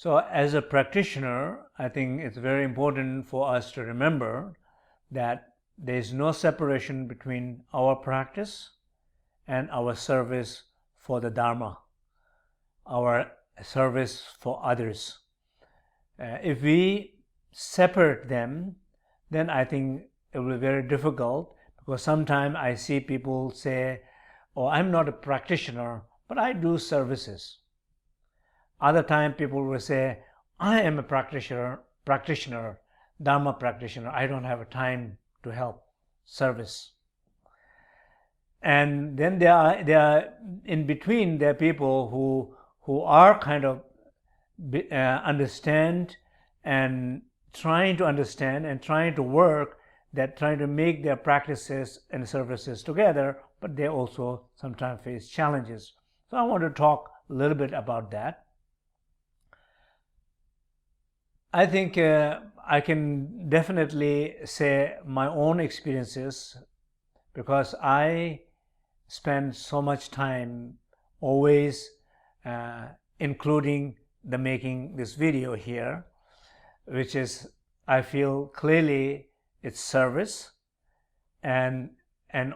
So as a practitioner, I think it's very important for us to remember that there is no separation between our practice and our service for the Dharma, our service for others. If we separate them, then I think it will be very difficult, because sometimes I see people say, oh, I'm not a practitioner, but I do services. Other time people will say, I am a practitioner, Dharma practitioner, I don't have time to help, service. And then there are in between, there are people who are kind of understand and trying to understand and trying to work, that trying to make their practices and services together, but they also sometimes face challenges. So I want to talk a little bit about that. I think I can definitely say my own experiences, because I spend so much time always including the making this video here, which is, I feel clearly it's service, and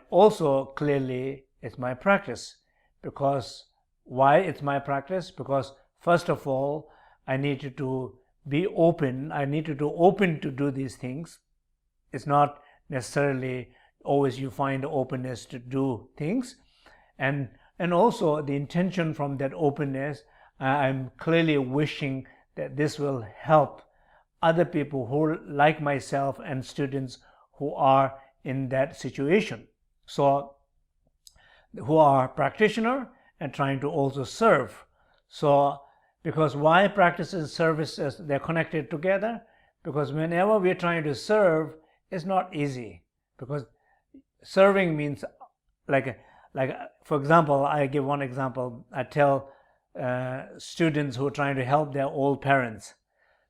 also clearly it's my practice. Because why it's my practice? Because first of all, I needed to be open. I needed to open to do these things. It's not necessarily always you find openness to do things, and also the intention from that openness, I'm clearly wishing that this will help other people who, like myself, and students who are in that situation, so who are practitioner and trying to also serve. So because why practice and services, they're connected together? Because whenever we're trying to serve, it's not easy, because serving means, like for example, I give one example. I tell students who are trying to help their old parents.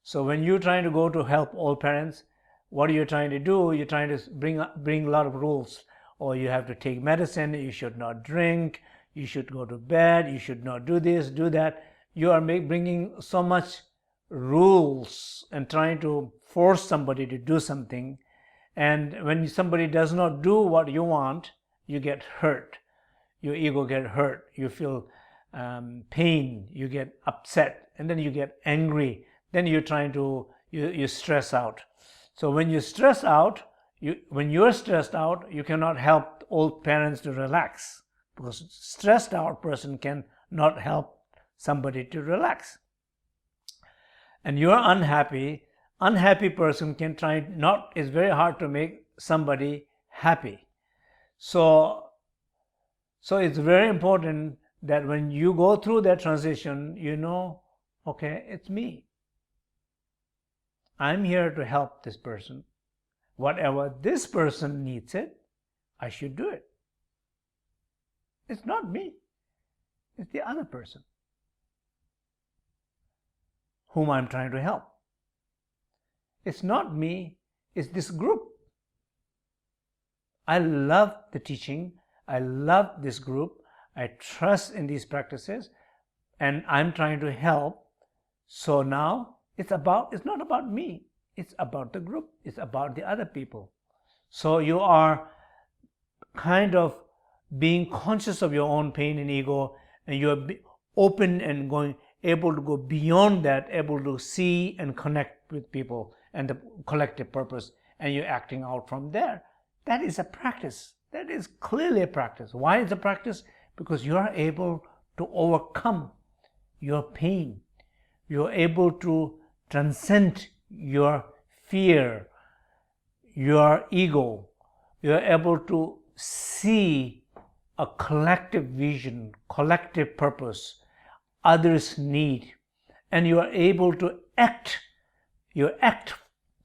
So when you're trying to go to help old parents, what are you trying to do? You're trying to bring a lot of rules. Or you have to take medicine, you should not drink, you should go to bed, you should not do this, do that. You are bringing so much rules and trying to force somebody to do something. And when somebody does not do what you want, you get hurt. Your ego get hurt. You feel pain. You get upset. And then you get angry. Then you're trying to, you stress out. So when you stress out, when you're stressed out, you cannot help old parents to relax. Because stressed out person can not help somebody to relax. And you're unhappy. Unhappy person can try not, it's very hard to make somebody happy. So it's very important that when you go through that transition, you know, okay, it's me. I'm here to help this person. Whatever this person needs it, I should do it. It's not me. It's the other person whom I'm trying to help. It's not me, it's this group. I love the teaching. I love this group. I trust in these practices, and I'm trying to help. So now it's not about me. It's about the group. It's about the other people. So you are kind of being conscious of your own pain and ego, and you are open and able to go beyond that, able to see and connect with people and the collective purpose, and you're acting out from there. That is a practice. That is clearly a practice. Why is a practice? Because you are able to overcome your pain. You're able to transcend your fear, your ego. You're able to see a collective vision, collective purpose, others' need, and you are able to act. You act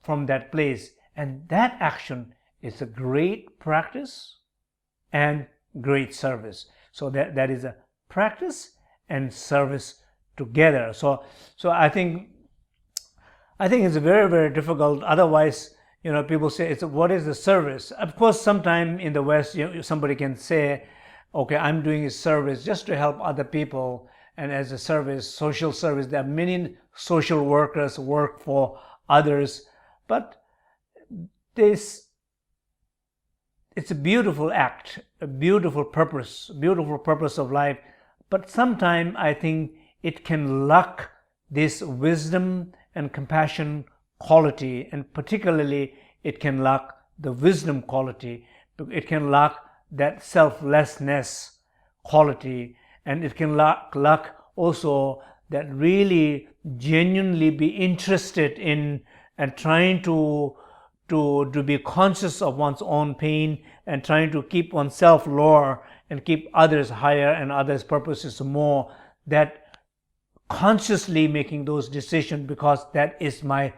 from that place, and that action is a great practice and great service. So that is a practice and service together. So I think it's very, very difficult. Otherwise, people say, what is the service? Of course, sometime in the West, somebody can say, okay, I'm doing a service just to help other people, and as a service, social service. There are many social workers work for others, but it's a beautiful act, a beautiful purpose of life. But sometimes I think it can lack this wisdom and compassion quality, and particularly it can lack the wisdom quality. It can lack that selflessness quality, and it can lack also that really genuinely be interested in and trying to be conscious of one's own pain and trying to keep oneself lower and keep others higher and others' purposes more, that consciously making those decisions because that is my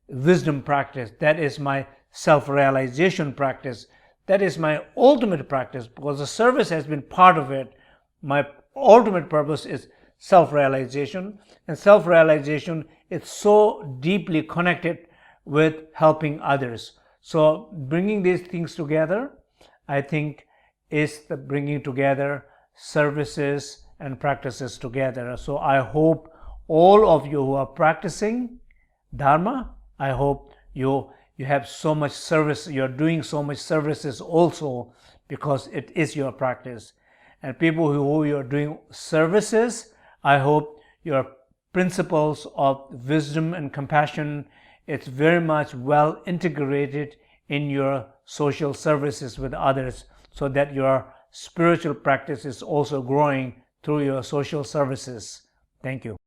wisdom practice, that is my self-realization practice, that is my ultimate practice, because the service has been part of it. My ultimate purpose is self-realization, and self-realization is so deeply connected with helping others. So bringing these things together, I think, is the bringing together services and practices together. So I hope all of you who are practicing Dharma, I hope you have so much service, you're doing so much services also because it is your practice. And people who you're doing services, I hope your principles of wisdom and compassion, it's very much well integrated in your social services with others, so that your spiritual practice is also growing through your social services. Thank you.